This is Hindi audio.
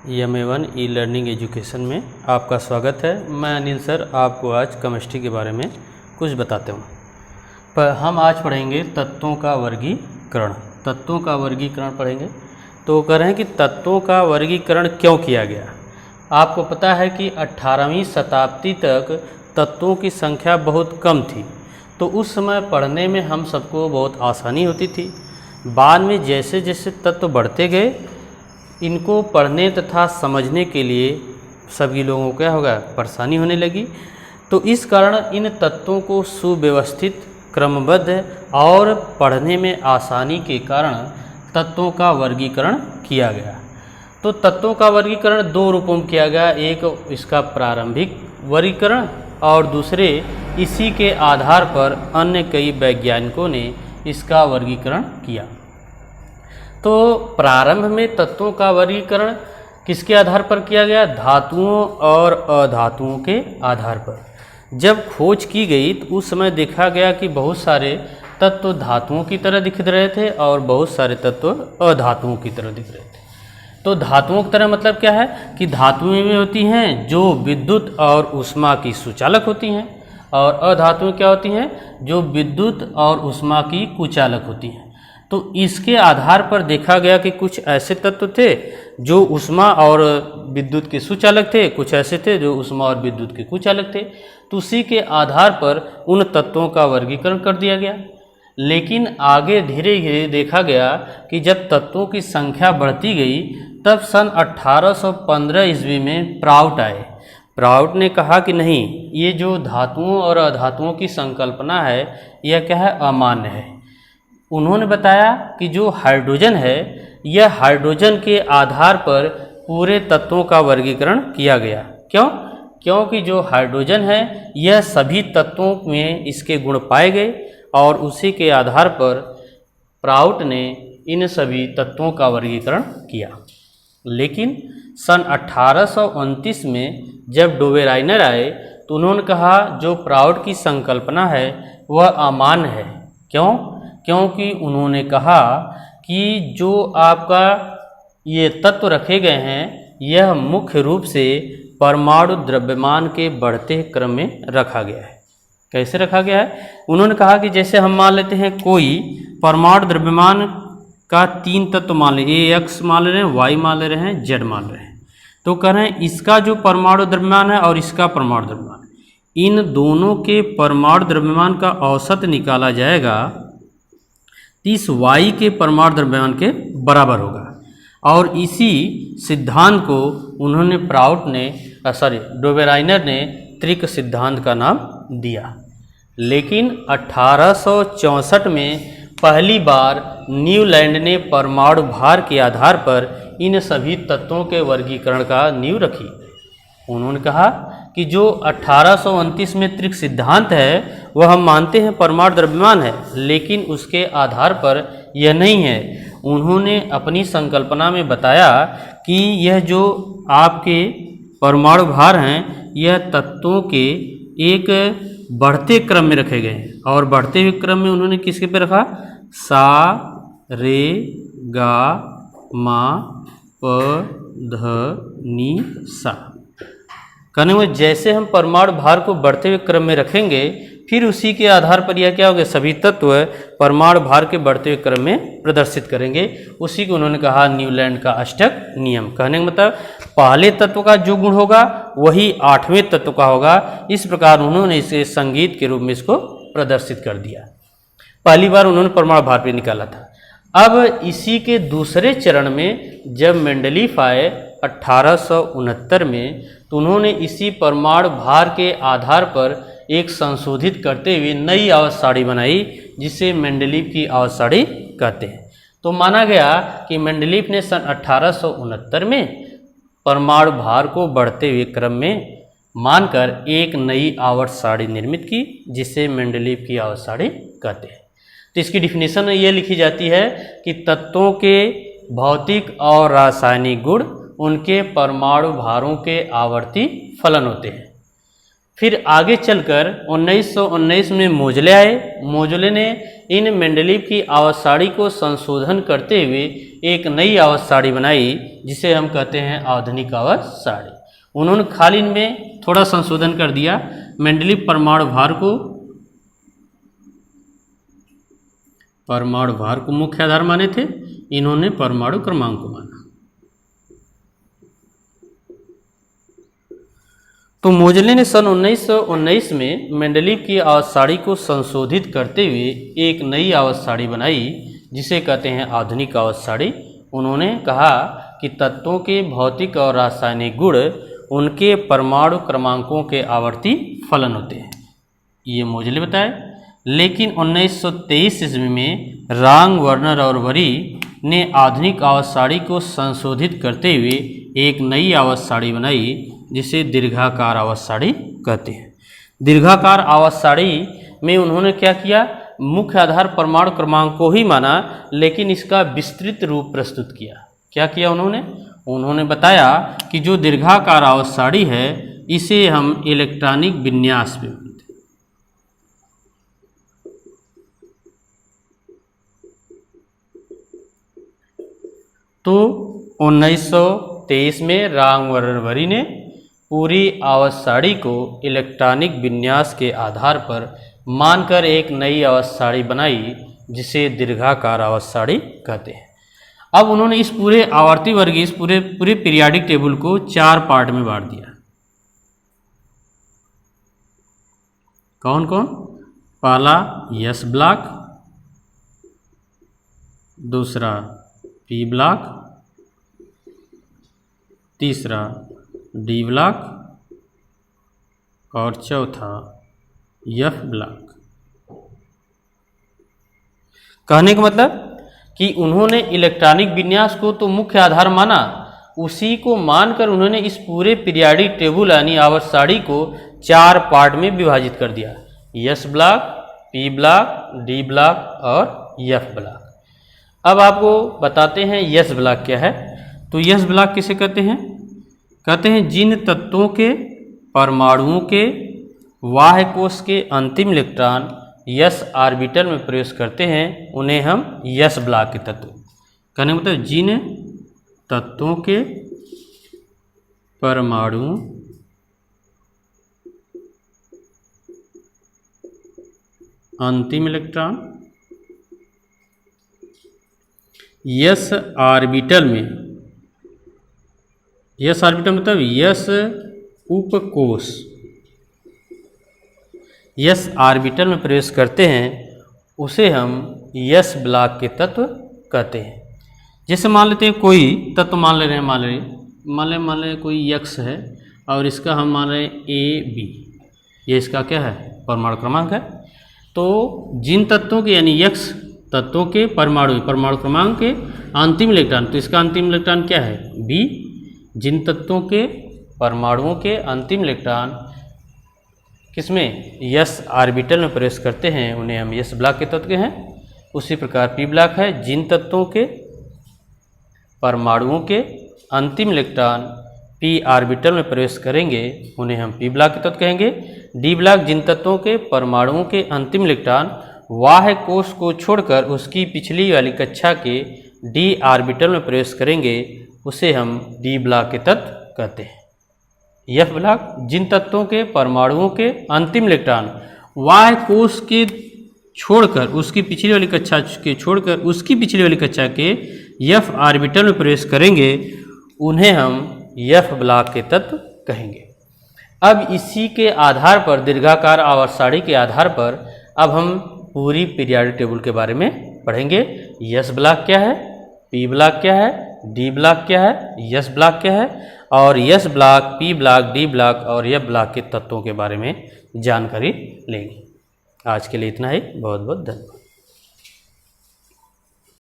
YAM-A1 ई लर्निंग एजुकेशन में आपका स्वागत है। मैं अनिल सर आपको आज केमिस्ट्री के बारे में कुछ बताते हूँ। पर हम आज पढ़ेंगे तत्वों का वर्गीकरण। तत्वों का वर्गीकरण पढ़ेंगे तो कह रहे हैं कि तत्वों का वर्गीकरण क्यों किया गया। आपको पता है कि 18वीं शताब्दी तक तत्वों की संख्या बहुत कम थी, तो उस समय पढ़ने में हम सबको बहुत आसानी होती थी। बाद में जैसे जैसे तत्व बढ़ते गए, इनको पढ़ने तथा समझने के लिए सभी लोगों को क्या होगा, परेशानी होने लगी। तो इस कारण इन तत्वों को सुव्यवस्थित, क्रमबद्ध और पढ़ने में आसानी के कारण तत्वों का वर्गीकरण किया गया। तो तत्वों का वर्गीकरण दो रूपों में किया गया, एक इसका प्रारंभिक वर्गीकरण और दूसरे इसी के आधार पर अन्य कई वैज्ञानिकों ने इसका वर्गीकरण किया। तो प्रारंभ में तत्वों का वर्गीकरण किसके आधार पर किया गया? धातुओं और अधातुओं के आधार पर। जब खोज की गई तो उस समय देखा गया कि बहुत सारे तत्व धातुओं की तरह दिख रहे थे और बहुत सारे तत्व अधातुओं की तरह दिख रहे थे। तो धातुओं की तरह मतलब क्या है कि धातुएं में होती हैं जो विद्युत और ऊष्मा की सुचालक होती हैं, और अधातुएं क्या होती हैं जो विद्युत और ऊष्मा की कुचालक होती हैं। तो इसके आधार पर देखा गया कि कुछ ऐसे तत्व थे जो ऊष्मा और विद्युत के सुचालक थे, कुछ ऐसे थे जो ऊष्मा और विद्युत के कुचालक थे। तो उसी के आधार पर उन तत्वों का वर्गीकरण कर दिया गया। लेकिन आगे धीरे धीरे देखा गया कि जब तत्वों की संख्या बढ़ती गई, तब सन 1815 ईस्वी में प्राउट आए। प्राउट ने कहा कि नहीं, ये जो धातुओं और अधातुओं की संकल्पना है यह क्या है, अमान्य है। उन्होंने बताया कि जो हाइड्रोजन है, यह हाइड्रोजन के आधार पर पूरे तत्वों का वर्गीकरण किया गया। क्यों? क्योंकि जो हाइड्रोजन है यह सभी तत्वों में इसके गुण पाए गए, और उसी के आधार पर प्राउट ने इन सभी तत्वों का वर्गीकरण किया। लेकिन सन 1829 में जब डोबेराइनर आए तो उन्होंने कहा जो प्राउट की संकल्पना है वह अमान्य है। क्यों? क्योंकि उन्होंने कहा कि जो आपका ये तत्व रखे गए हैं यह मुख्य रूप से परमाणु द्रव्यमान के बढ़ते क्रम में रखा गया है। कैसे रखा गया है? उन्होंने कहा कि जैसे हम मान लेते हैं कोई परमाणु द्रव्यमान का 3 तत्व मान ले, x मान ले रहे हैं, y मान ले रहे हैं, z मान ले रहे हैं। तो कह रहे हैं इसका जो परमाणु द्रव्यमान है और इसका परमाणु द्रव्यमान, इन दोनों के परमाणु द्रव्यमान का औसत निकाला जाएगा, इस y के परमाणु द्रव्यमान के बराबर होगा। और इसी सिद्धांत को उन्होंने डोबेराइनर ने त्रिक सिद्धांत का नाम दिया। लेकिन 1864 में पहली बार न्यूलैंड ने परमाणु भार के आधार पर इन सभी तत्वों के वर्गीकरण का नींव रखी। उन्होंने कहा कि जो 1829 में त्रिक सिद्धांत है वह हम मानते हैं परमाणु द्रव्यमान है, लेकिन उसके आधार पर यह नहीं है। उन्होंने अपनी संकल्पना में बताया कि यह जो आपके परमाणु भार हैं यह तत्वों के एक बढ़ते क्रम में रखे गए हैं, और बढ़ते हुए क्रम में उन्होंने किसके पे रखा? सा, रे, गा, मा, प, ध, नी, सा। कहने में जैसे हम परमाणु भार को बढ़ते हुए क्रम में रखेंगे, फिर उसी के आधार पर यह क्या होगा, सभी तत्व परमाणु भार के बढ़ते हुए क्रम में प्रदर्शित करेंगे। उसी को उन्होंने कहा न्यूलैंड का अष्टक नियम। कहने का मतलब पहले तत्व का जो गुण होगा वही 8वें तत्व का होगा। इस प्रकार उन्होंने इसे संगीत के रूप में इसको प्रदर्शित कर दिया। पहली बार उन्होंने परमाणु भार पर निकाला था। अब इसी के दूसरे चरण में जब मेंडलीफ आए 1869 में, तो उन्होंने इसी परमाणु भार के आधार पर एक संशोधित करते हुए नई आवर्त सारणी बनाई, जिसे मेंडलीफ की आवर्त सारणी कहते हैं। तो माना गया कि मेंडलीफ ने सन 1869 में परमाणु भार को बढ़ते हुए क्रम में मानकर एक नई आवर्त सारणी निर्मित की, जिसे मेंडलीफ की आवर्त सारणी कहते हैं। तो इसकी डिफिनेशन ये लिखी जाती है कि तत्वों के भौतिक और रासायनिक गुण उनके परमाणु भारों के आवर्ती फलन होते हैं। फिर आगे चलकर 1919 में मोजले आए। मोजले ने इन मेंडलीफ की आवर्त सारणी को संशोधन करते हुए एक नई आवर्त सारणी बनाई जिसे हम कहते हैं आधुनिक आवर्त सारणी। उन्होंने खाली इनमें थोड़ा संशोधन कर दिया। मेंडलीव परमाणु भार को मुख्य आधार माने थे, इन्होंने परमाणु क्रमांक को माना। तो मोजले ने सन 1919 में मेंडलीव की आवर्त सारणी को संशोधित करते हुए एक नई आवर्त सारणी बनाई जिसे कहते हैं आधुनिक आवर्त सारणी। उन्होंने कहा कि तत्वों के भौतिक और रासायनिक गुण उनके परमाणु क्रमांकों के आवर्ती फलन होते हैं, ये मोजले बताए। लेकिन 1923 ईस्वी में रांग, वर्नर और वरी ने आधुनिक आवर्त सारणी को संशोधित करते हुए एक नई आवर्त सारणी बनाई जिसे दीर्घाकार आवर्त सारणी कहते हैं। दीर्घाकार आवर्त सारणी में उन्होंने क्या किया, मुख्य आधार परमाणु क्रमांक को ही माना, लेकिन इसका विस्तृत रूप प्रस्तुत किया। क्या किया उन्होंने बताया कि जो दीर्घाकार आवर्त सारणी है इसे हम इलेक्ट्रॉनिक विन्यास में मानते हैं। तो 1923 में रांग, वर्नर, वरी ने पूरी आवर्त सारणी को इलेक्ट्रॉनिक विन्यास के आधार पर मानकर एक नई आवर्त सारणी बनाई जिसे दीर्घाकार आवर्त सारणी कहते हैं। अब उन्होंने इस पूरे आवर्ती वर्ग, इस पूरे पीरियाडिक टेबल को 4 पार्ट में बांट दिया। कौन कौन? पहला एस ब्लॉक, दूसरा पी ब्लॉक, तीसरा डी ब्लॉक और चौथा एफ ब्लॉक। कहने का मतलब कि उन्होंने इलेक्ट्रॉनिक विन्यास को तो मुख्य आधार माना, उसी को मानकर उन्होंने इस पूरे पीरियाडिक टेबल यानी आवर्त सारणी को 4 पार्ट में विभाजित कर दिया। S block, P block, D block और एफ ब्लॉक। अब आपको बताते हैं एस ब्लॉक क्या है। तो एस ब्लॉक किसे कहते हैं? कहते हैं जिन तत्वों के परमाणुओं के बाह्य कोश के अंतिम इलेक्ट्रॉन एस ऑर्बिटल में प्रवेश करते हैं उन्हें हम एस ब्लॉक के तत्व कहने मतलब जिन तत्वों के परमाणु अंतिम इलेक्ट्रॉन एस ऑर्बिटल में, एस ऑर्बिटल मतलब एस उपकोश, एस ऑर्बिटल में प्रवेश करते हैं उसे हम एस ब्लॉक के तत्व कहते हैं। जैसे मान लेते हैं कोई तत्व मान ले रहे हैं, मान ले कोई एक्स है और इसका हम मान रहे हैं ए बी, ये इसका क्या है? परमाणु क्रमांक है। तो जिन तत्वों के यानी एक्स तत्वों के परमाणु क्रमांक के अंतिम इलेक्ट्रॉन, तो इसका अंतिम इलेक्ट्रॉन क्या है? बी। जिन तत्वों के परमाणुओं के अंतिम इलेक्ट्रॉन किसमें? एस ऑर्बिटल में प्रवेश करते हैं उन्हें हम एस ब्लॉक के तत्व के हैं। उसी प्रकार पी ब्लॉक है, जिन तत्वों के परमाणुओं के अंतिम इलेक्ट्रॉन पी ऑर्बिटल में प्रवेश करेंगे उन्हें हम पी ब्लॉक के तत्व कहेंगे। डी ब्लॉक जिन तत्वों के परमाणुओं के अंतिम इलेक्ट्रॉन बाह्य कोश को छोड़कर उसकी पिछली वाली कक्षा के डी ऑर्बिटल में प्रवेश करेंगे उसे हम डी ब्लॉक के तत्व कहते हैं। एफ ब्लॉक जिन तत्वों के परमाणुओं के अंतिम इलेक्ट्रॉन बाह्य कोश के छोड़कर उसकी पिछली वाली कक्षा के छोड़कर उसकी पिछली वाली कक्षा के एफ ऑर्बिटल में प्रवेश करेंगे उन्हें हम एफ ब्लॉक के तत्व कहेंगे। अब इसी के आधार पर दीर्घाकार आवर्त सारणी के आधार पर अब हम पूरी पीरियाडिक टेबल के बारे में पढ़ेंगे। एस ब्लॉक क्या है, पी ब्लॉक क्या है, डी ब्लॉक क्या है, एस ब्लॉक क्या है और S block, P block, D block और एफ ब्लॉक के तत्वों के बारे में जानकारी लेंगे। आज के लिए इतना ही, बहुत बहुत धन्यवाद।